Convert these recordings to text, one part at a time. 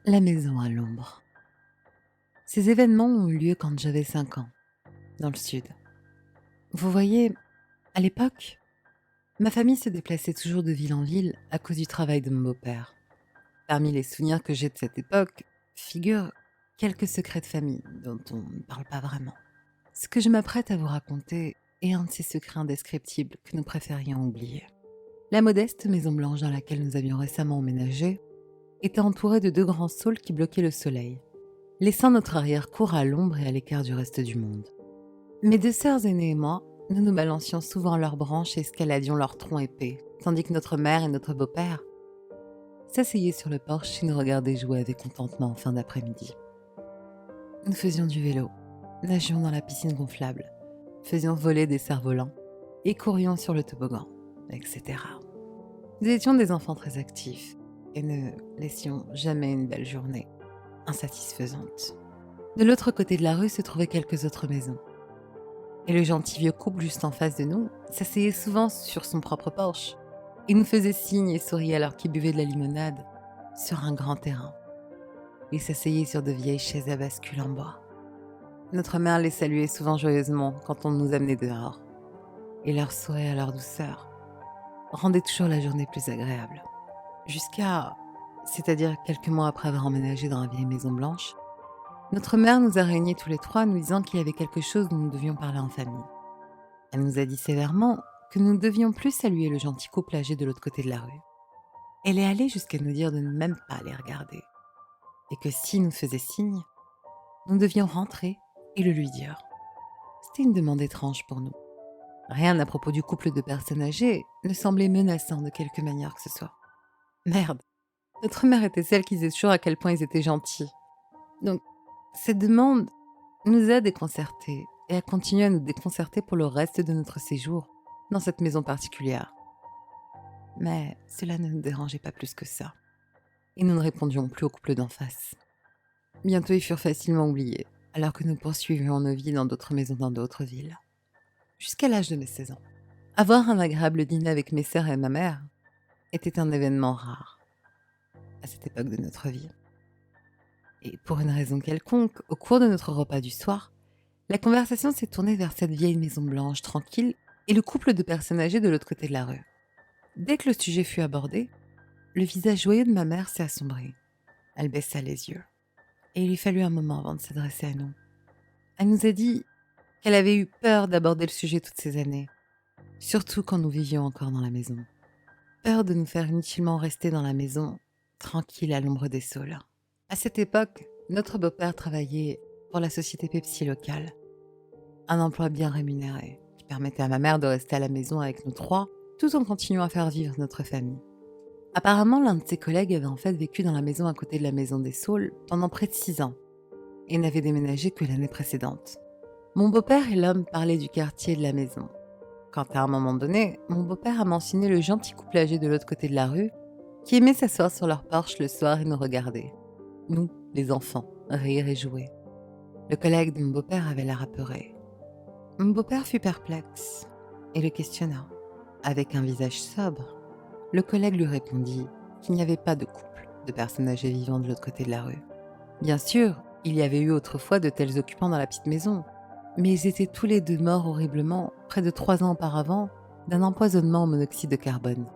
La maison à l'ombre. Ces événements ont eu lieu quand j'avais 5 ans, dans le sud. Vous voyez, à l'époque, ma famille se déplaçait toujours de ville en ville à cause du travail de mon beau-père. Parmi les souvenirs que j'ai de cette époque figurent quelques secrets de famille dont on ne parle pas vraiment. Ce que je m'apprête à vous raconter est un de ces secrets indescriptibles que nous préférions oublier. La modeste maison blanche dans laquelle nous avions récemment emménagé était entourée de 2 grands saules qui bloquaient le soleil, laissant notre arrière-cour à l'ombre et à l'écart du reste du monde. Mes 2 sœurs aînées et moi, nous nous balancions souvent à leurs branches et escaladions leurs troncs épais, tandis que notre mère et notre beau-père s'asseyaient sur le porche et nous regardaient jouer avec contentement en fin d'après-midi. Nous faisions du vélo, nagions dans la piscine gonflable, faisions voler des cerfs-volants et courions sur le toboggan, etc. Nous étions des enfants très actifs et ne laissions jamais une belle journée insatisfaisante. De l'autre côté de la rue se trouvaient quelques autres maisons. Et le gentil vieux couple juste en face de nous s'asseyait souvent sur son propre porche. Il nous faisait signe et souriait alors qu'il buvait de la limonade sur un grand terrain. Il s'asseyait sur de vieilles chaises à bascule en bois. Notre mère les saluait souvent joyeusement quand on nous amenait dehors. Et leur sourire à leur douceur rendait toujours la journée plus agréable. C'est-à-dire quelques mois après avoir emménagé dans la vieille maison blanche, notre mère nous a réunis tous les 3 nous disant qu'il y avait quelque chose dont nous devions parler en famille. Elle nous a dit sévèrement que nous ne devions plus saluer le gentil couple âgé de l'autre côté de la rue. Elle est allée jusqu'à nous dire de ne même pas les regarder, et que s'ils nous faisaient signe, nous devions rentrer et le lui dire. C'était une demande étrange pour nous. Rien à propos du couple de personnes âgées ne semblait menaçant de quelque manière que ce soit. Merde, notre mère était celle qui disait toujours à quel point ils étaient gentils. Donc, cette demande nous a déconcertés et a continué à nous déconcerter pour le reste de notre séjour dans cette maison particulière. Mais cela ne nous dérangeait pas plus que ça, et nous ne répondions plus au couple d'en face. Bientôt ils furent facilement oubliés, alors que nous poursuivions nos vies dans d'autres maisons dans d'autres villes. Jusqu'à l'âge de mes 16 ans. Avoir un agréable dîner avec mes sœurs et ma mère était un événement rare à cette époque de notre vie. Et pour une raison quelconque, au cours de notre repas du soir, la conversation s'est tournée vers cette vieille maison blanche tranquille et le couple de personnes âgées de l'autre côté de la rue. Dès que le sujet fut abordé, le visage joyeux de ma mère s'est assombri. Elle baissa les yeux. Et il lui fallut un moment avant de s'adresser à nous. Elle nous a dit qu'elle avait eu peur d'aborder le sujet toutes ces années, surtout quand nous vivions encore dans la maison. Peur de nous faire inutilement rester dans la maison, tranquille à l'ombre des saules. À cette époque, notre beau-père travaillait pour la société Pepsi locale. Un emploi bien rémunéré, qui permettait à ma mère de rester à la maison avec nous 3, tout en continuant à faire vivre notre famille. Apparemment, l'un de ses collègues avait en fait vécu dans la maison à côté de la maison des Saules pendant près de 6 ans et n'avait déménagé que l'année précédente. Mon beau-père et l'homme parlaient du quartier et de la maison. Quand à un moment donné, mon beau-père a mentionné le gentil couple âgé de l'autre côté de la rue qui aimait s'asseoir sur leur porche le soir et nous regarder. Nous, les enfants, rire et jouer. Le collègue de mon beau-père avait l'air apeuré. Mon beau-père fut perplexe et le questionna. Avec un visage sobre, le collègue lui répondit qu'il n'y avait pas de couple de personnes âgées vivant de l'autre côté de la rue. Bien sûr, il y avait eu autrefois de tels occupants dans la petite maison, mais ils étaient tous les 2 morts horriblement, près de 3 ans auparavant, d'un empoisonnement au monoxyde de carbone.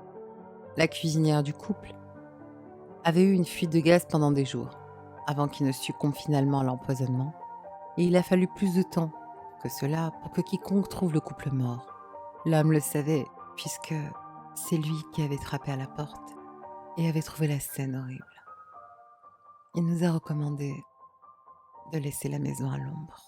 La cuisinière du couple avait eu une fuite de gaz pendant des jours, avant qu'il ne succombe finalement à l'empoisonnement, et il a fallu plus de temps que cela pour que quiconque trouve le couple mort. L'homme le savait, puisque c'est lui qui avait frappé à la porte et avait trouvé la scène horrible. Il nous a recommandé de laisser la maison à l'ombre.